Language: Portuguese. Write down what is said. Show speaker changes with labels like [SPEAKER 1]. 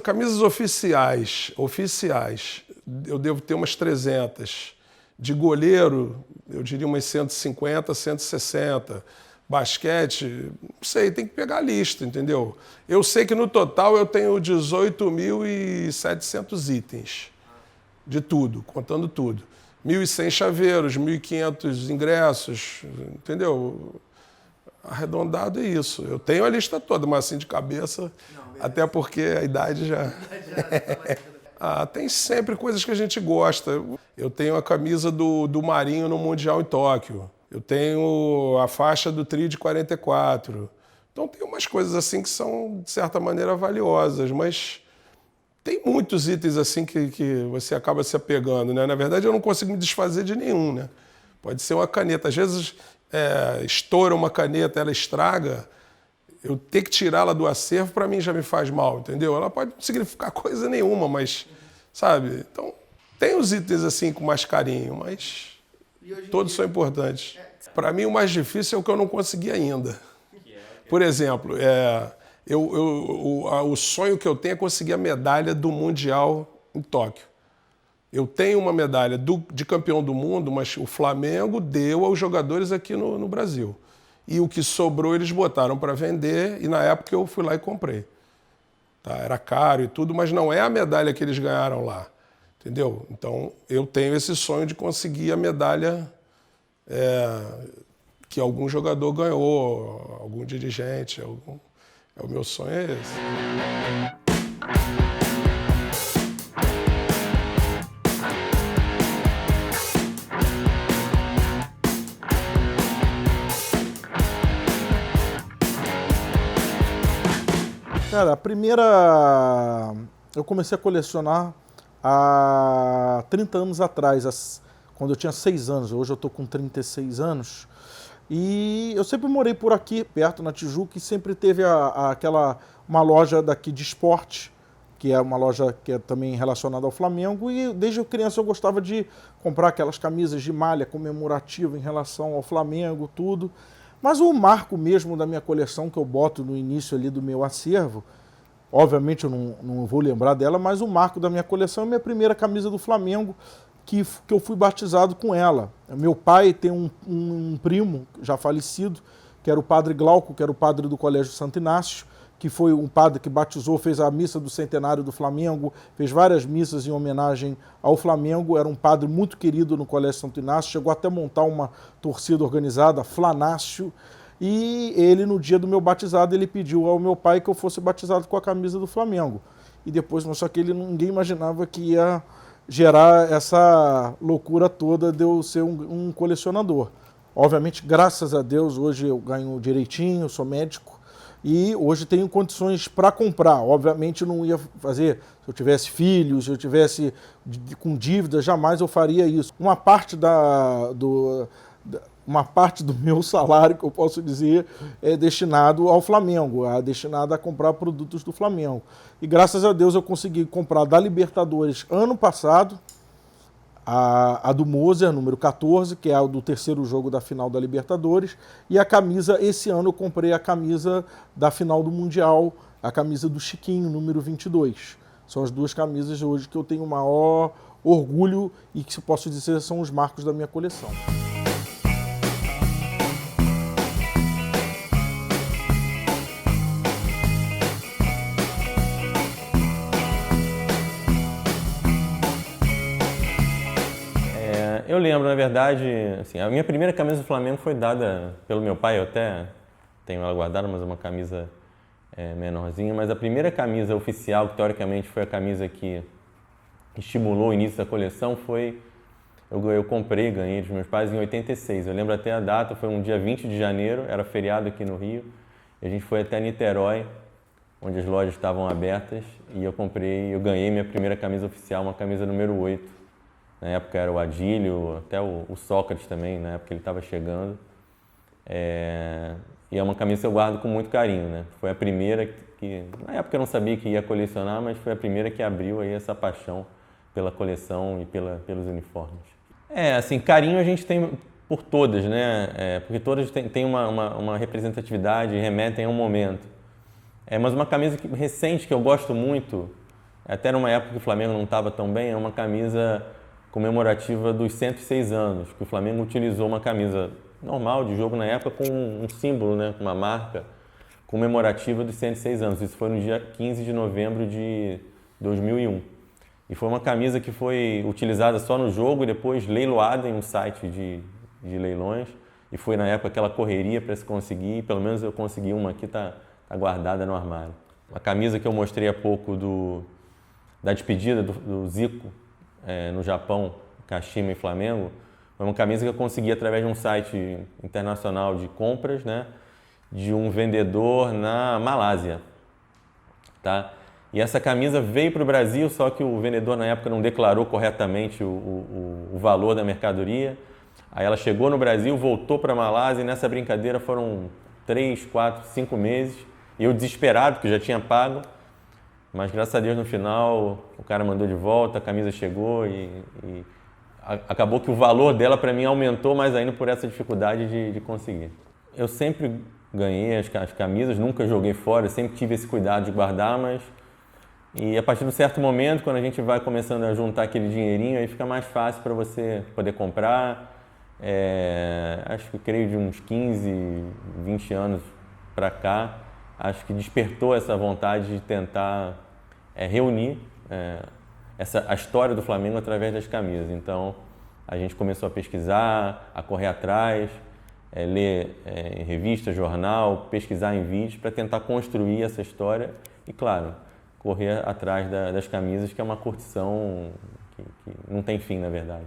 [SPEAKER 1] Camisas oficiais, eu devo ter umas 300. De goleiro, eu diria umas 150, 160. Basquete, não sei, tem que pegar a lista, entendeu? Eu sei que no total eu tenho 18.700 itens, de tudo, contando tudo. 1.100 chaveiros, 1.500 ingressos, entendeu? Arredondado é isso. Eu tenho a lista toda, mas assim de cabeça, até porque a idade já... tem sempre coisas que a gente gosta. Eu tenho a camisa do Marinho no Mundial em Tóquio. Eu tenho a faixa do Tri de 44. Então tem umas coisas assim que são, de certa maneira, valiosas, mas tem muitos itens assim que você acaba se apegando, né? Na verdade, eu não consigo me desfazer de nenhum, né? Pode ser uma caneta. Às vezes, estoura uma caneta, ela estraga, eu ter que tirá-la do acervo, para mim, já me faz mal, entendeu? Ela pode não significar coisa nenhuma, mas, sabe? Então, tem os itens assim com mais carinho, mas todos são importantes. Para mim, o mais difícil é o que eu não consegui ainda. Por exemplo, o sonho que eu tenho é conseguir a medalha do Mundial em Tóquio. Eu tenho uma medalha de campeão do mundo, mas o Flamengo deu aos jogadores aqui no Brasil. E o que sobrou eles botaram para vender e na época eu fui lá e comprei. Tá? Era caro e tudo, mas não é a medalha que eles ganharam lá. Entendeu? Então eu tenho esse sonho de conseguir a medalha que algum jogador ganhou, algum dirigente. O meu sonho é esse.
[SPEAKER 2] Cara, a primeira... Eu comecei a colecionar há 30 anos atrás, quando eu tinha 6 anos. Hoje eu tô com 36 anos. E eu sempre morei por aqui, perto, na Tijuca, e sempre teve uma loja daqui de esporte, que é uma loja que é também relacionada ao Flamengo. E desde criança eu gostava de comprar aquelas camisas de malha comemorativa em relação ao Flamengo, tudo. Mas o marco mesmo da minha coleção, que eu boto no início ali do meu acervo, obviamente eu não vou lembrar dela, mas o marco da minha coleção é a minha primeira camisa do Flamengo, que eu fui batizado com ela. Meu pai tem um primo, já falecido, que era o padre Glauco, que era o padre do Colégio Santo Inácio, que foi um padre que batizou, fez a missa do centenário do Flamengo, fez várias missas em homenagem ao Flamengo, era um padre muito querido no Colégio Santo Inácio, chegou até a montar uma torcida organizada, Flanácio, e ele, no dia do meu batizado, ele pediu ao meu pai que eu fosse batizado com a camisa do Flamengo. E depois, só que ninguém imaginava que ia gerar essa loucura toda de eu ser um colecionador. Obviamente, graças a Deus, hoje eu ganho direitinho, sou médico, e hoje tenho condições para comprar. Obviamente eu não ia fazer, se eu tivesse filhos, se eu tivesse com dívidas, jamais eu faria isso. Uma parte do meu salário, que eu posso dizer, é destinado ao Flamengo, é destinado a comprar produtos do Flamengo. E graças a Deus eu consegui comprar da Libertadores ano passado, a do Moser, número 14, que é a do terceiro jogo da final da Libertadores, e a camisa, esse ano eu comprei a camisa da final do Mundial, a camisa do Chiquinho, número 22. São as duas camisas hoje que eu tenho o maior orgulho e que, se posso dizer, são os marcos da minha coleção.
[SPEAKER 3] Eu lembro, na verdade, assim, a minha primeira camisa do Flamengo foi dada pelo meu pai, eu até tenho ela guardada, mas é uma camisa menorzinha, mas a primeira camisa oficial, que teoricamente foi a camisa que estimulou o início da coleção, eu comprei, ganhei dos meus pais em 86. Eu lembro até a data, foi um dia 20 de janeiro, era feriado aqui no Rio, e a gente foi até Niterói, onde as lojas estavam abertas, e eu ganhei minha primeira camisa oficial, uma camisa número 8. Na época era o Adílio, até o Sócrates também, na época ele estava chegando. E é uma camisa que eu guardo com muito carinho, né? Foi a primeira que, na época eu não sabia que ia colecionar, mas foi a primeira que abriu aí essa paixão pela coleção e pelos uniformes. Assim, carinho a gente tem por todas, né? Porque todas têm uma representatividade e remetem a um momento. Mas uma camisa recente que eu gosto muito, até numa época que o Flamengo não estava tão bem, é uma camisa comemorativa dos 106 anos, que o Flamengo utilizou uma camisa normal de jogo na época com um símbolo, né? Com uma marca comemorativa dos 106 anos. Isso foi no dia 15 de novembro de 2001. E foi uma camisa que foi utilizada só no jogo e depois leiloada em um site de leilões. E foi na época aquela correria para se conseguir, pelo menos eu consegui uma aqui, tá guardada no armário. A camisa que eu mostrei há pouco da despedida do Zico no Japão, Kashima e Flamengo, foi uma camisa que eu consegui através de um site internacional de compras, né, de um vendedor na Malásia, tá? E essa camisa veio para o Brasil, só que o vendedor na época não declarou corretamente o valor da mercadoria. Aí ela chegou no Brasil, voltou para a Malásia e nessa brincadeira foram 3, 4, 5 meses. E eu desesperado, porque já tinha pago. Mas graças a Deus no final o cara mandou de volta, a camisa chegou e acabou que o valor dela para mim aumentou mais ainda por essa dificuldade de conseguir. Eu sempre ganhei as camisas, nunca joguei fora, sempre tive esse cuidado de guardar, mas... E a partir de um certo momento, quando a gente vai começando a juntar aquele dinheirinho, aí fica mais fácil para você poder comprar. Acho que creio de uns 15, 20 anos para cá, acho que despertou essa vontade de tentar reunir a história do Flamengo através das camisas. Então, a gente começou a pesquisar, a correr atrás, ler revista, jornal, pesquisar em vídeos para tentar construir essa história e, claro, correr atrás das camisas, que é uma curtição que não tem fim, na verdade.